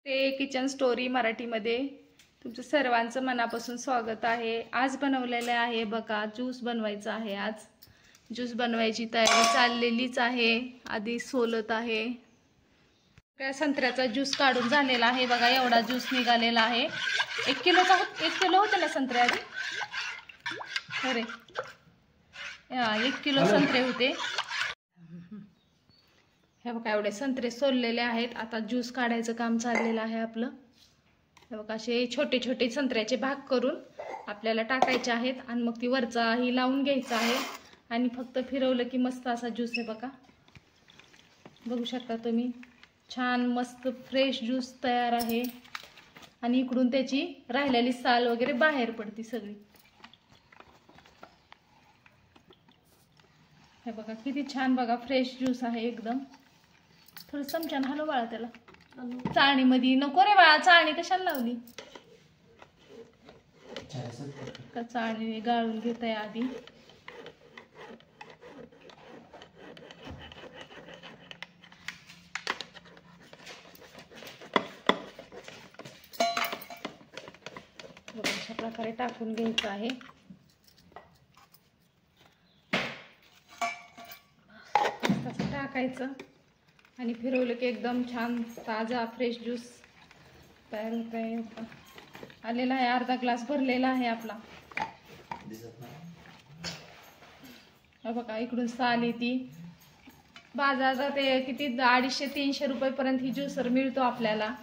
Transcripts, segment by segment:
ते kitchen story मराठीमध्ये तुमचं सर्वांचं मनापासून स्वागत आहे। आज बनवलेले आहे बघा, ज्यूस बनवायचा आहे। आज ज्यूस बनवायची तयारी चाललेलीच आहे। आधी सोलत आहे। काय संत्र्याचा ज्यूस काढून झालेला आहे बघा, एवढा ज्यूस निघालेला आहे। 1 किलो होते ना संत्रे आधी? अरे 1 किलो संत्रे होते। हे बघा एवढे संत्रे सोललेले आहेत। आता ज्यूस काढायचं काम चाललेलं आहे आपलं। हे बघा असे छोटे छोटे संत्र्याचे भाग करून आपल्याला टाकायचे आहेत आणि मग ती वरचा ही लावून घ्यायचं आहे आणि फक्त फिरवलं की मस्त असा ज्यूस आहे बघा। बघू शकता तुम्ही, छान मस्त फ्रेश ज्यूस तयार आहे आणि इकडून त्याची राहिलेली साल वगैरे बाहेर पडती सगळी। हे बघा किती छान बघा, फ्रेश ज्यूस आहे एकदम। थोडं चमच्यानं हलव बाळा त्याला। चाळणीमध्ये नको रे बाळा, चाळणी कशाला लावली? का चाळणी गाळून घेत आहे आधी। अशा प्रकारे टाकून घ्यायचं आहे। तसं टाकायचं आणि फिरवलं की एकदम छान ताजा फ्रेश ज्यूस तयार होत आहे। आलेला आहे, अर्धा ग्लास भरलेला आहे आपला। बघा इकडून साल येते। बाजारात ते किती 250-300 रुपये ही ज्यूसर मिळतो आपल्याला।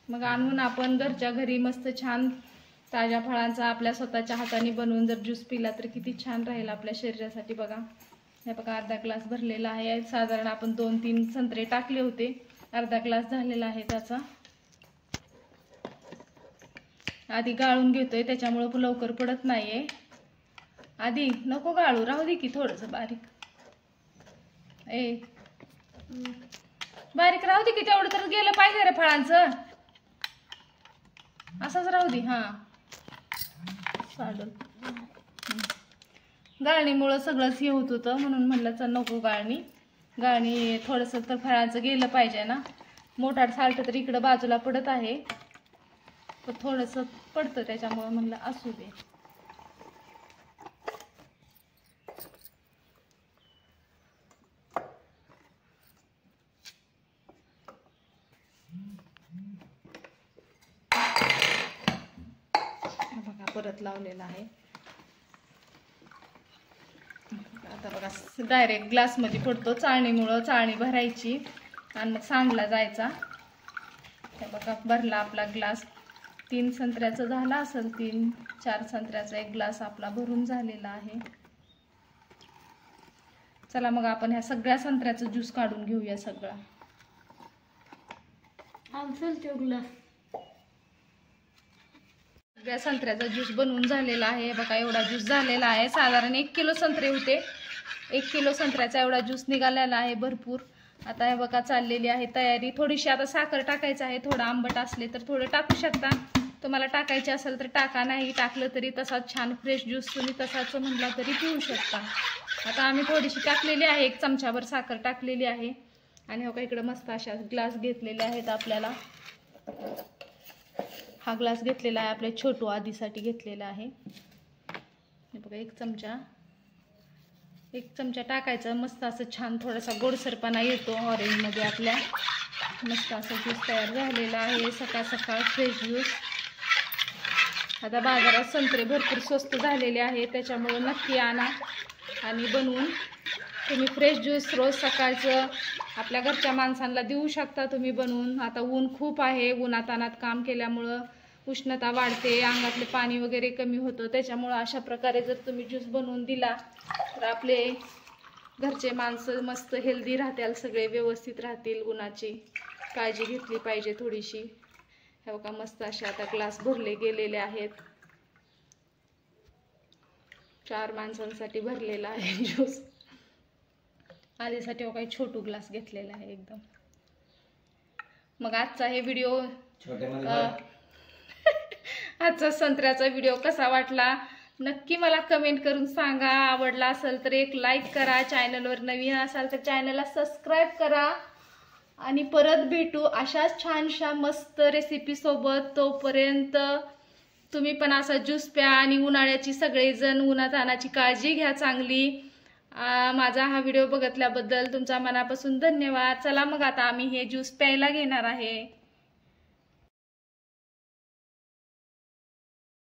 मग आणून आपण घरच्या घरी मस्त छान ताज्या फळांचा आपल्या स्वतःच्या हाताने बनवून जर ज्यूस पिला तर किती छान राहील आपल्या शरीरासाठी बघा। हे बघा अर्धा ग्लास भरलेला आहे। साधारण आपण 2-3 संत्रे टाकले होते, अर्धा ग्लास झालेला आहे त्याचा। आधी गाळून घेतोय त्याच्यामुळे लवकर पडत नाहीये। आधी नको गाळू, राहू दे की थोडंसं बारीक। बारीक राहू दे की, तेवढं तर गेलं पाहिजे रे फळांचं। असंच राहू दे। हा चालेल। गाळणीमुळं सगळंच हे होत होतं म्हणून म्हणलं चल नको गाळणी थोडंसं तर फळांचं गेलं पाहिजे ना। मोठार साल्ट तर इकडं बाजूला पडत आहे, पण थोडंसं पडतं त्याच्यामुळं म्हणलं असू दे। बघा परत लावलेला आहे। आता बघा डायरेक्ट ग्लासमध्ये पडतो, चाळणीमुळं चाळणी भरायची आणि मग सांडला जायचा। हे बघा भरला आपला ग्लास। 3 संत्र्याचा झाला असेल, 3-4 संत्र्याचा 1 ग्लास आपला भरून झालेला आहे। चला मग आपण ह्या सगळ्या संत्र्याचं ज्यूस काढून घेऊया सगळा। सगळ्या संत्र्याचा ज्यूस बनवून झालेला आहे बघा। एवढा ज्यूस झालेला आहे। साधारण 1 किलो संत्रे होते, 1 किलो संत्र्याचा एवढा ज्यूस निघालेला आहे भरपूर। आता हे बघा चाललेली आहे तयारी। थोडीशी आता साखर टाकायचं आहे, थोडं आंबट असले तर थोडं टाकू शकता। तुम्हाला टाकायचे असेल तर टाका, नाही टाकलं तरी तसाच छान फ्रेश ज्यूस तुम्ही तसाच म्हणला तरी पिऊ शकता। आता आम्ही थोडीशी टाकलेली आहे, 1 चमचाभर साखर टाकलेली आहे। आणि हो का इकडे मस्त अशा ग्लास घेतलेले आहेत आपल्याला। हा ग्लास घेतलेला आहे आपल्या छोटू आधीसाठी घेतलेला आहे। हे बघा 1 चमचा टाकायचं, मस्त असं छान थोडासा गोडसरपणा येतो ऑरेंजमध्ये आपल्या। मस्त असं ज्यूस तयार झालेला आहे, सकाळ सकाळ फ्रेश ज्यूस। आता बाजारात संत्रे भरपूर स्वस्त झालेले आहे, त्याच्यामुळे नक्की आणा आणि बनवून तुम्ही फ्रेश ज्यूस रोज सकाळचं आपल्या घरच्या माणसांना देऊ शकता तुम्ही बनवून। आता ऊन खूप आहे, उन्हातानात काम केल्यामुळं उष्णता वाढते, अंगातले पाणी वगैरे कमी होतं। त्याच्यामुळं अशा प्रकारे जर तुम्ही ज्यूस बनवून दिला तर आपले घरचे माणसं मस्त हेल्दी राहतील, सगळे व्यवस्थित राहतील। उन्हाची काळजी घेतली पाहिजे थोडीशी। हे बघा मस्त असे आता ग्लास भरले गेलेले आहेत। 4 माणसांसाठी भरलेला आहे ज्यूस। आधीसाठी हो काही छोटू ग्लास घेतलेला आहे एकदम। मग आजचा हे व्हिडिओ आजचा संत्र्याचा व्हिडिओ कसा वाटला नक्की मला कमेंट करून सांगा। आवडला असेल तर एक लाईक करा, चॅनलवर नवीन असाल तर चॅनलला सबस्क्राईब करा आणि परत भेटू अशाच छानशा मस्त रेसिपी सोबत. तोपर्यंत तुम्ही पण असा ज्यूस प्या आणि उन्हाळ्याची सगळेजण उन्हातानाची काळजी घ्या चांगली. माझा हा व्हिडिओ बघितल्याबद्दल तुमचा मनापासून धन्यवाद. चला मग आता आम्ही हे ज्यूस प्यायला घेणार आहे.